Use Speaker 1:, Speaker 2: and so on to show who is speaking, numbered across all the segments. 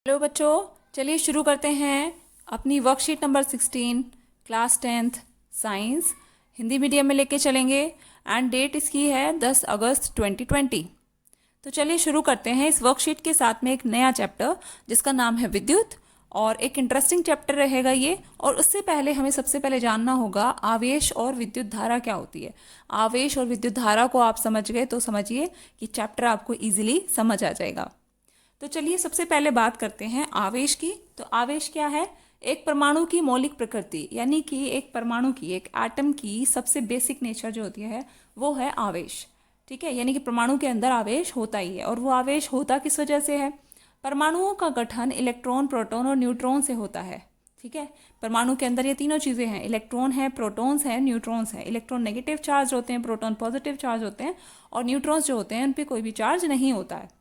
Speaker 1: Hello बच्चों, चलिए शुरू करते हैं अपनी worksheet number 16 class 10th science Hindi medium में लेके चलेंगे। एंड डेट इसकी है 10 अगस्त 2020। तो चलिए शुरू करते हैं इस वर्कशीट के साथ में एक नया चैप्टर जिसका नाम है विद्युत। और एक इंटरेस्टिंग चैप्टर रहेगा ये। और उससे पहले हमें सबसे पहले जानना होगा आवेश और विद्युत धारा क्या होती है। आवेश और विद्युत धारा को आप समझ गए तो समझिए कि चैप्टर आपको इजीली समझ आ जाएगा। तो चलिए सबसे पहले बात करते हैं आवेश की। तो आवेश क्या है? एक परमाणु की मौलिक प्रकृति, यानी कि एक परमाणु की, एक एटम की सबसे बेसिक नेचर जो होती है वो है आवेश। ठीक है, यानी कि परमाणु के अंदर आवेश होता ही है। और वो आवेश होता किस वजह से है? परमाणुओं का गठन इलेक्ट्रॉन, प्रोटॉन और न्यूट्रॉन से होता है। ठीक है, परमाणु के अंदर ये तीनों चीजें हैं, इलेक्ट्रॉन है, प्रोटॉन्स है, न्यूट्रॉन्स है। इलेक्ट्रॉन नेगेटिव चार्ज होते हैं, प्रोटॉन पॉजिटिव चार्ज होते हैं, और न्यूट्रॉन्स जो होते हैं उन पर कोई भी चार्ज नहीं होता है।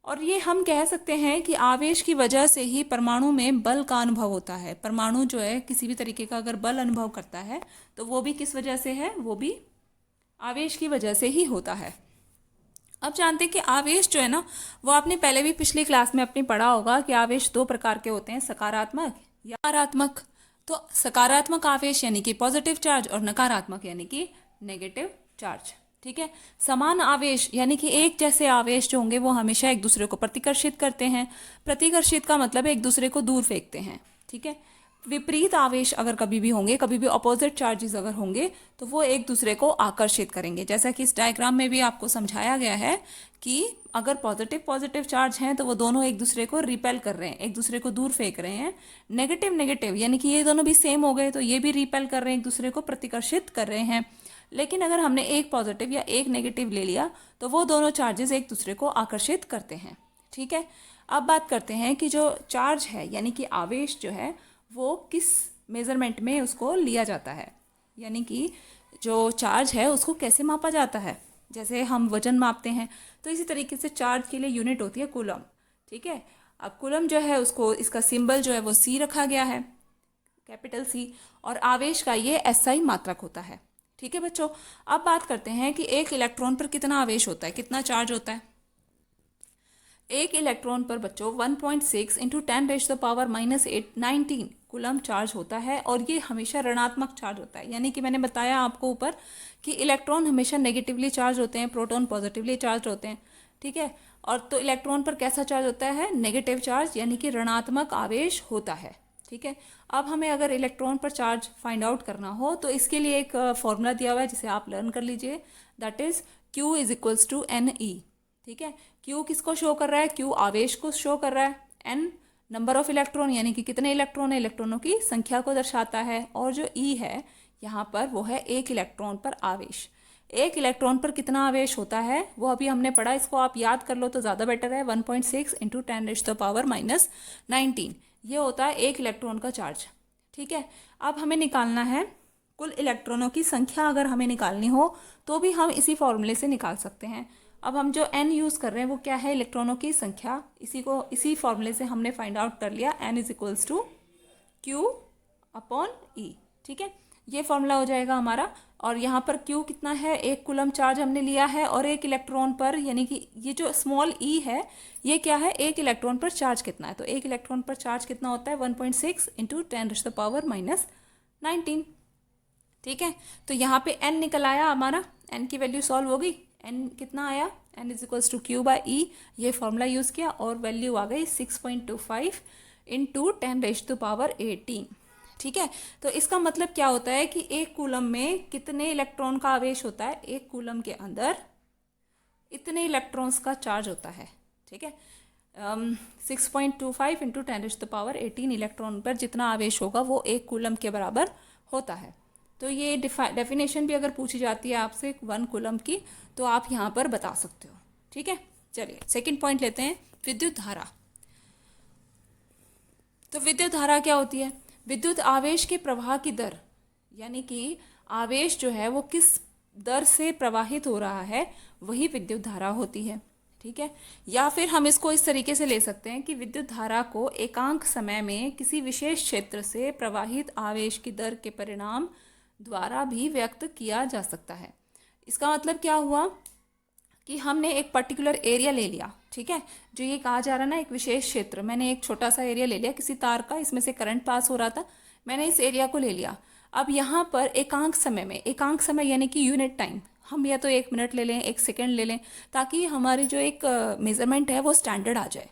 Speaker 1: और ये हम कह सकते हैं कि आवेश की वजह से ही परमाणु में बल का अनुभव होता है। परमाणु जो है किसी भी तरीके का अगर बल अनुभव करता है तो वो भी किस वजह से है? वो भी आवेश की वजह से ही होता है। अब जानते हैं कि आवेश जो है ना, वो आपने पहले भी पिछली क्लास में अपनी पढ़ा होगा कि आवेश दो प्रकार के होते हैं, सकारात्मक या नकारात्मक। तो सकारात्मक आवेश यानी कि पॉजिटिव चार्ज, और नकारात्मक यानी कि नेगेटिव चार्ज। ठीक है, समान आवेश यानी कि एक जैसे आवेश जो होंगे वो हमेशा एक दूसरे को प्रतिकर्षित करते हैं। प्रतिकर्षित का मतलब एक दूसरे को दूर फेंकते हैं। ठीक है, विपरीत आवेश अगर कभी भी होंगे, कभी भी अपोजिट चार्जेस अगर होंगे तो वो एक दूसरे को आकर्षित करेंगे। जैसा कि इस डायग्राम में भी आपको समझाया गया है कि अगर पॉजिटिव पॉजिटिव चार्ज हैं तो वो दोनों एक दूसरे को रिपेल कर रहे हैं, एक दूसरे को दूर फेंक रहे हैं। नेगेटिव नेगेटिव यानी कि ये दोनों भी सेम हो गए तो ये भी रिपेल कर रहे हैं, एक दूसरे को प्रतिकर्षित कर रहे हैं। लेकिन अगर हमने एक पॉजिटिव या एक नेगेटिव ले लिया तो वो दोनों चार्जेस एक दूसरे को आकर्षित करते हैं। ठीक है, अब बात करते हैं कि जो चार्ज है यानी कि आवेश जो है वो किस मेजरमेंट में उसको लिया जाता है, यानी कि जो चार्ज है उसको कैसे मापा जाता है। जैसे हम वजन मापते हैं तो इसी तरीके से चार्ज के लिए यूनिट होती है कूलम। ठीक है, अब कूलम जो है उसको, इसका सिंबल जो है वो सी रखा गया है, कैपिटल सी, और आवेश का ये एसआई मात्रक होता है। ठीक है बच्चों, अब बात करते हैं कि एक इलेक्ट्रॉन पर कितना आवेश होता है, कितना चार्ज होता है। एक इलेक्ट्रॉन पर बच्चों 1.6 इंटू 10⁻⁻⁸ कूलम चार्ज होता है। और ये हमेशा ऋणात्मक चार्ज होता है, यानी कि मैंने बताया आपको ऊपर कि इलेक्ट्रॉन हमेशा नेगेटिवली चार्ज होते हैं, प्रोटॉन पॉजिटिवली चार्ज होते हैं। ठीक है, और तो इलेक्ट्रॉन पर कैसा चार्ज होता है? नेगेटिव चार्ज, यानी कि ऋणात्मक आवेश होता है। ठीक है, अब हमें अगर इलेक्ट्रॉन पर चार्ज फाइंड आउट करना हो तो इसके लिए एक फॉर्मूला दिया हुआ है जिसे आप लर्न कर लीजिए, that is Q is equals to NE। ठीक है, Q किसको शो कर रहा है? Q आवेश को शो कर रहा है। N नंबर ऑफ इलेक्ट्रॉन यानी कि कितने इलेक्ट्रॉन है, इलेक्ट्रॉनों की संख्या को दर्शाता है। और जो E है यहाँ पर वो है एक इलेक्ट्रॉन पर आवेश। एक इलेक्ट्रॉन पर कितना आवेश होता है वो अभी हमने पढ़ा, इसको आप याद कर लो तो ज़्यादा बेटर है। 1.6 इंटू 10⁻⁻⁹ ये होता है एक इलेक्ट्रॉन का चार्ज। ठीक है, अब हमें निकालना है कुल इलेक्ट्रॉनों की संख्या। अगर हमें निकालनी हो तो भी हम इसी फॉर्मूले से निकाल सकते हैं। अब हम जो n यूज़ कर रहे हैं वो क्या है? इलेक्ट्रॉनों की संख्या। इसी फॉर्मूले से हमने फाइंड आउट कर लिया, n is equals to Q upon E। ठीक है, ये फॉर्मूला हो जाएगा हमारा। और यहाँ पर Q कितना है? एक कूलम चार्ज हमने लिया है, और एक इलेक्ट्रॉन पर, यानी कि ये जो स्मॉल e है ये क्या है? एक इलेक्ट्रॉन पर चार्ज कितना है? तो एक इलेक्ट्रॉन पर चार्ज कितना होता है? 1.6 इंटू 10⁻⁻⁹। ठीक है, तो यहाँ पे n निकल आया हमारा, n की वैल्यू सॉल्व हो गई। n कितना आया? n is equals to Q by E। ये फॉर्मूला यूज़ किया और वैल्यू आ गई 6.25 इंटू 10⁻18। ठीक है, तो इसका मतलब क्या होता है कि एक कूलम में कितने इलेक्ट्रॉन का आवेश होता है? एक कूलम के अंदर इतने इलेक्ट्रॉन्स का चार्ज होता है। ठीक है, 6.25 इंटू 10⁻18 इलेक्ट्रॉन पर जितना आवेश होगा वो एक कूलम के बराबर होता है। तो ये डेफिनेशन भी अगर पूछी जाती है आपसे 1 कूलम की तो आप यहाँ पर बता सकते हो। ठीक है, चलिए सेकंड पॉइंट लेते हैं, विद्युत धारा। तो विद्युत धारा क्या होती है? विद्युत आवेश के प्रवाह की दर, यानी कि आवेश जो है वो किस दर से प्रवाहित हो रहा है वही विद्युत धारा होती है। ठीक है, या फिर हम इसको इस तरीके से ले सकते हैं कि विद्युत धारा को एकांक समय में किसी विशेष क्षेत्र से प्रवाहित आवेश की दर के परिणाम द्वारा भी व्यक्त किया जा सकता है। इसका मतलब क्या हुआ कि हमने एक पर्टिकुलर एरिया ले लिया, ठीक है, जो ये कहा जा रहा है ना एक विशेष क्षेत्र, मैंने एक छोटा सा एरिया ले लिया किसी तार का, इसमें से करंट पास हो रहा था, मैंने इस एरिया को ले लिया। अब यहाँ पर एकांक समय में, एकांक समय यानी कि यूनिट टाइम, हम या तो 1 मिनट ले लें, 1 सेकेंड ले लें, ताकि हमारी जो एक मेजरमेंट है वो स्टैंडर्ड आ जाए।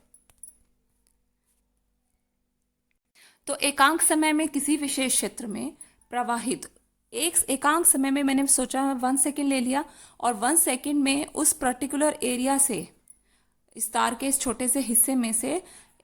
Speaker 1: तो एकांक समय में किसी विशेष क्षेत्र में प्रवाहित, एक एकांक समय में मैंने सोचा 1 सेकेंड ले लिया, और 1 सेकेंड में उस पर्टिकुलर एरिया से, इस तार के इस छोटे से हिस्से में से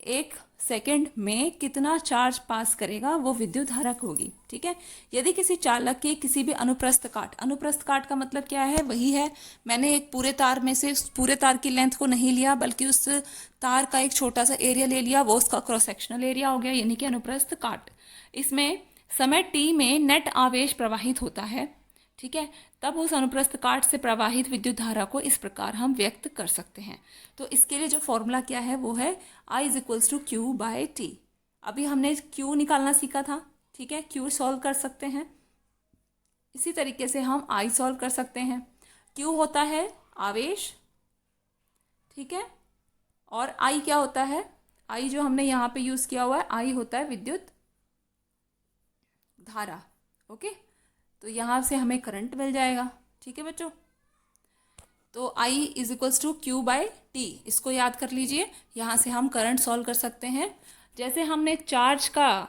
Speaker 1: 1 सेकेंड में कितना चार्ज पास करेगा वो विद्युत धारा होगी, ठीक है। यदि किसी चालक की किसी भी अनुप्रस्थ काट, अनुप्रस्थ काट का मतलब क्या है, वही है, मैंने एक पूरे तार में से उस पूरे तार की लेंथ को नहीं लिया, बल्कि उस तार का एक छोटा सा एरिया ले लिया, वो उसका क्रॉस सेक्शनल एरिया हो गया, यानी कि अनुप्रस्थ काट। इसमें समय t में नेट आवेश प्रवाहित होता है, ठीक है, तब उस अनुप्रस्थ काट से प्रवाहित विद्युत धारा को इस प्रकार हम व्यक्त कर सकते हैं। तो इसके लिए जो फॉर्मूला क्या है वो है I = Q/T। अभी हमने Q निकालना सीखा था, ठीक है, Q सॉल्व कर सकते हैं, इसी तरीके से हम I सॉल्व कर सकते हैं। Q होता है आवेश, ठीक है, और I क्या होता है, I जो हमने यहाँ पे यूज़ किया हुआ है, I होता है विद्युत धारा, ओके। तो यहाँ से हमें करंट मिल जाएगा, ठीक है बच्चों। तो I = Q/T, इसको याद कर लीजिए, यहाँ से हम करंट सॉल्व कर सकते हैं। जैसे हमने चार्ज का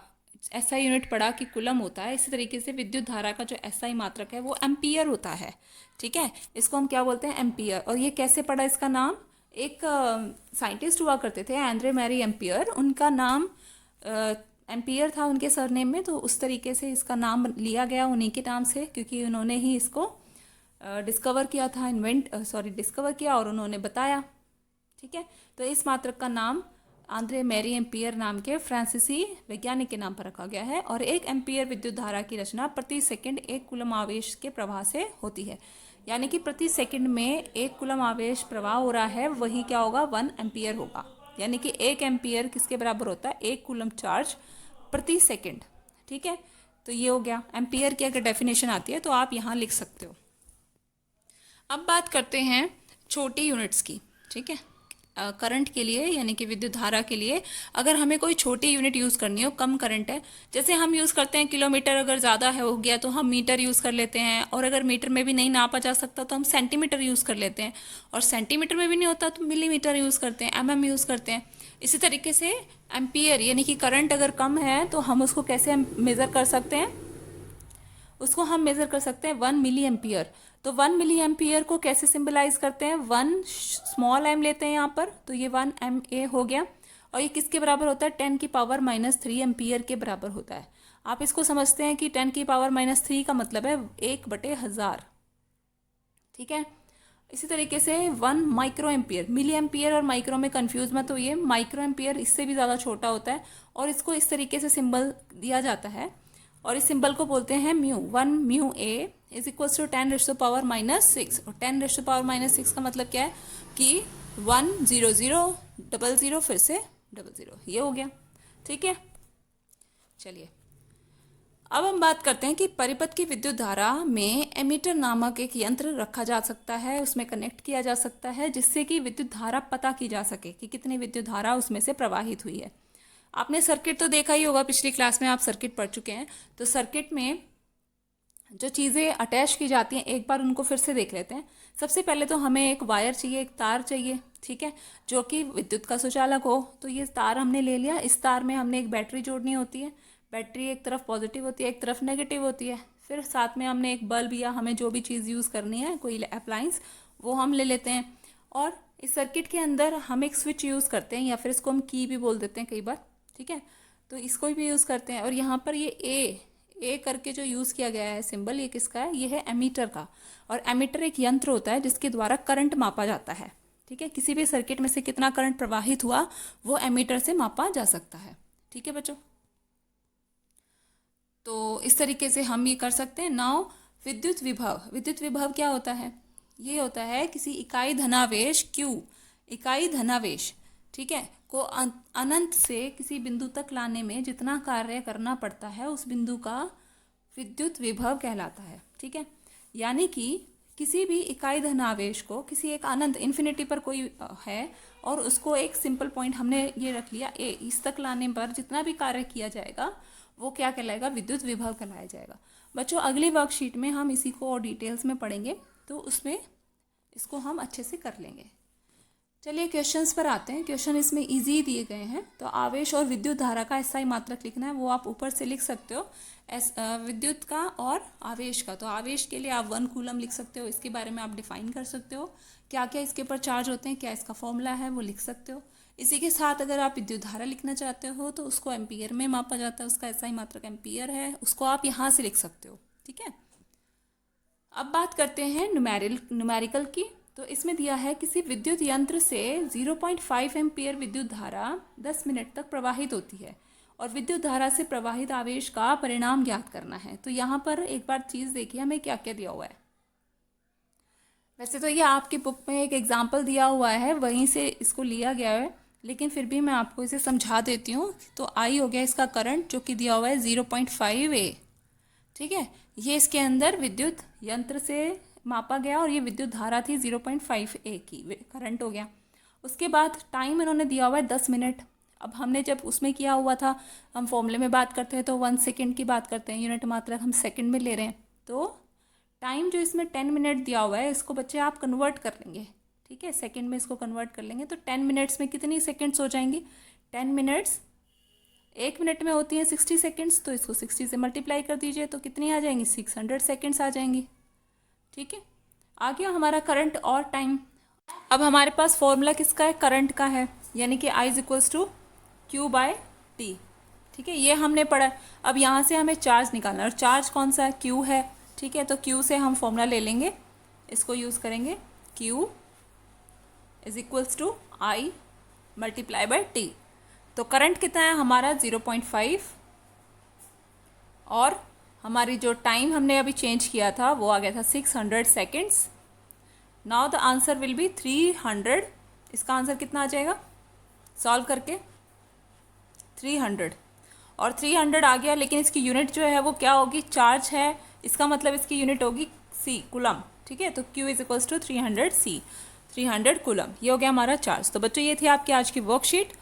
Speaker 1: SI यूनिट पढ़ा कि कुलम होता है, इसी तरीके से विद्युत धारा का जो SI मात्रक है वो एम्पियर होता है, ठीक है, इसको हम क्या बोलते हैं, एम्पियर। और ये कैसे पढ़ा, इसका नाम, एक साइंटिस्ट हुआ करते थे आंद्रे मैरी एम्पियर, उनका नाम एम्पियर था उनके सरनेम में, तो उस तरीके से इसका नाम लिया गया उन्हीं के नाम से, क्योंकि उन्होंने ही इसको डिस्कवर किया था, डिस्कवर किया और उन्होंने बताया, ठीक है। तो इस मात्रक का नाम आंद्रे मैरी एम्पियर नाम के फ्रांसीसी वैज्ञानिक के नाम पर रखा गया है। और 1 एम्पियर विद्युत धारा की रचना प्रति सेकंड 1 कूलम आवेश के प्रवाह से होती है, यानी कि प्रति सेकंड में 1 कूलम आवेश प्रवाह हो रहा है, वही क्या होगा, 1 एम्पियर होगा, यानी कि 1 एम्पियर किसके बराबर होता है, 1 कूलम चार्ज प्रति सेकंड, ठीक है। तो ये हो गया, एम्पियर की अगर डेफिनेशन आती है तो आप यहाँ लिख सकते हो। अब बात करते हैं छोटी यूनिट्स की, ठीक है, करंट के लिए, यानी कि विद्युत धारा के लिए अगर हमें कोई छोटी यूनिट यूज़ करनी हो, कम करंट है, जैसे हम यूज़ करते हैं किलोमीटर, अगर ज़्यादा है हो गया तो हम मीटर यूज़ कर लेते हैं, और अगर मीटर में भी नहीं नापा जा सकता तो हम सेंटीमीटर यूज़ कर लेते हैं, और सेंटीमीटर में भी नहीं होता तो मिलीमीटर यूज़ करते हैं, mm यूज़ करते हैं। इसी तरीके से एम्पियर यानी कि करंट अगर कम है तो हम उसको कैसे मेज़र कर सकते हैं, उसको हम मेज़र कर सकते हैं 1 मिली एम्पियर। तो 1 मिली एम्पियर को कैसे सिंबलाइज करते हैं, 1 स्मॉल m लेते हैं यहाँ पर, तो ये 1 ma हो गया, और ये किसके बराबर होता है, 10⁻³ एम्पियर के बराबर होता है। आप इसको समझते हैं कि 10⁻³ का मतलब है 1/1000, ठीक है। इसी तरीके से 1 माइक्रो एम्पियर, मिली एम्पियर और माइक्रो में कंफ्यूज मत होइए, माइक्रो एम्पियर इससे भी ज़्यादा छोटा होता है, और इसको इस तरीके से सिंबल दिया जाता है, और इस सिंबल को बोलते हैं म्यू। 1 म्यू ए = 10⁻⁻6, और 10⁻⁻6 का मतलब क्या है कि 1 0 0 0 0 फिर से 0 0, ये हो गया, ठीक है। चलिए अब हम बात करते हैं कि परिपथ की विद्युत धारा में एमीटर नामक एक यंत्र रखा जा सकता है, उसमें कनेक्ट किया जा सकता है, जिससे कि विद्युत धारा पता की जा सके कि कितनी विद्युत धारा उसमें से प्रवाहित हुई है। आपने सर्किट तो देखा ही होगा, पिछली क्लास में आप सर्किट पढ़ चुके हैं। तो सर्किट में जो चीज़ें अटैच की जाती हैं, एक बार उनको फिर से देख लेते हैं। सबसे पहले तो हमें एक वायर चाहिए, एक तार चाहिए, ठीक है, जो कि विद्युत का सुचालक हो। तो ये तार हमने ले लिया, इस तार में हमने एक बैटरी जोड़नी होती है, बैटरी एक तरफ पॉजिटिव होती है, एक तरफ नेगेटिव होती है। फिर साथ में हमने एक बल्ब या हमें जो भी चीज़ यूज़ करनी है, कोई अप्लायंस, वो हम ले लेते हैं। और इस सर्किट के अंदर हम एक स्विच यूज़ करते हैं, या फिर इसको हम की भी बोल देते हैं कई बार, ठीक है, तो इसको भी यूज़ करते हैं। और यहाँ पर ये ए करके जो यूज़ किया गया है सिंबल, ये किसका है, ये है एमीटर का। और एमीटर एक यंत्र होता है जिसके द्वारा करंट मापा जाता है, ठीक है, किसी भी सर्किट में से कितना करंट प्रवाहित हुआ वो एमीटर से मापा जा सकता है, ठीक है बच्चों। तो इस तरीके से हम ये कर सकते हैं। नाउ विद्युत विभव, विद्युत विभव क्या होता है, ये होता है किसी इकाई धनावेश Q, इकाई धनावेश, ठीक है, को अनंत से किसी बिंदु तक लाने में जितना कार्य करना पड़ता है उस बिंदु का विद्युत विभव कहलाता है, ठीक है। यानी कि किसी भी इकाई धन आवेश को किसी एक अनंत इन्फिनिटी पर कोई है और उसको एक सिंपल पॉइंट हमने ये रख लिया ए, इस तक लाने पर जितना भी कार्य किया जाएगा वो क्या कहलाएगा, विद्युत विभव कहलाया जाएगा। बच्चों अगली वर्कशीट में हम इसी को और डिटेल्स में पढ़ेंगे, तो उसमें इसको हम अच्छे से कर लेंगे। चलिए क्वेश्चंस पर आते हैं। क्वेश्चन इसमें इजी दिए गए हैं। तो आवेश और विद्युत धारा का एसआई मात्रक लिखना है, वो आप ऊपर से लिख सकते हो। विद्युत का और आवेश का, तो आवेश के लिए आप 1 कूलम लिख सकते हो, इसके बारे में आप डिफाइन कर सकते हो क्या क्या इसके ऊपर चार्ज होते हैं, क्या इसका फॉर्मूला है वो लिख सकते हो। इसी के साथ अगर आप विद्युत धारा लिखना चाहते हो तो उसको एम्पियर में मापा जाता है, उसका एसआई मात्रक एम्पियर है, उसको आप यहाँ से लिख सकते हो। ठीक है, अब बात करते हैं न्यूमेरिकल की। तो इसमें दिया है किसी विद्युत यंत्र से 0.5 एम्पियर विद्युत धारा 10 मिनट तक प्रवाहित होती है और विद्युत धारा से प्रवाहित आवेश का परिणाम ज्ञात करना है। तो यहाँ पर एक बार चीज़ देखिए हमें क्या क्या दिया हुआ है। वैसे तो ये आपकी बुक में एक एग्जाम्पल दिया हुआ है, वहीं से इसको लिया गया है, लेकिन फिर भी मैं आपको इसे समझा देती हूँ। तो आई हो गया इसका करंट जो कि दिया हुआ है 0.5 ए। ठीक है, ये इसके अंदर विद्युत यंत्र से मापा गया और ये विद्युत धारा थी 0.5 ए की, करंट हो गया। उसके बाद टाइम इन्होंने दिया हुआ है 10 मिनट। अब हमने जब उसमें किया हुआ था, हम फॉर्मूले में बात करते हैं तो 1 सेकेंड की बात करते हैं, यूनिट मात्रक हम सेकेंड में ले रहे हैं। तो टाइम जो इसमें 10 मिनट दिया हुआ है, इसको बच्चे आप कन्वर्ट कर लेंगे। ठीक है, सेकेंड में इसको कन्वर्ट कर लेंगे तो 10 मिनट्स में कितनी सेकेंड्स हो जाएंगी। 10 मिनट्स 1 मिनट में होती हैं 60 सेकेंड्स, तो इसको 60 से मल्टीप्लाई कर दीजिए तो कितनी आ जाएंगी, 600 सेकेंड्स आ जाएंगी। ठीक है, आ गया हमारा करंट और टाइम। अब हमारे पास फॉर्मूला किसका है, करंट का है, यानी कि I = Q/T। ठीक है, ये हमने पढ़ा। अब यहाँ से हमें चार्ज निकालना है और चार्ज कौन सा है, Q है। ठीक है, तो Q से हम फॉर्मूला ले लेंगे, इसको यूज़ करेंगे, Q = I × T। तो करंट कितना है हमारा 0.5 और हमारी जो टाइम हमने अभी चेंज किया था वो आ गया था 600 seconds. Now the answer will be 300। इसका आंसर कितना आ जाएगा सॉल्व करके, 300। और 300 आ गया, लेकिन इसकी यूनिट जो है वो क्या होगी, चार्ज है, इसका मतलब इसकी यूनिट होगी C, कूलम। ठीक है, तो Q = 300 C, 300 कूलम। ये हो गया हमारा चार्ज। तो बच्चों ये थी आपकी आज की वर्कशीट।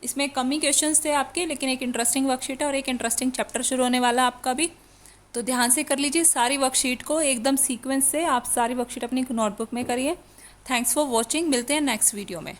Speaker 1: इसमें कम ही क्वेश्चंस थे आपके, लेकिन एक इंटरेस्टिंग वर्कशीट है और एक इंटरेस्टिंग चैप्टर शुरू होने वाला आपका भी। तो ध्यान से कर लीजिए सारी वर्कशीट को, एकदम सीक्वेंस से आप सारी वर्कशीट अपनी नोटबुक में करिए। थैंक्स फॉर वॉचिंग, मिलते हैं नेक्स्ट वीडियो में।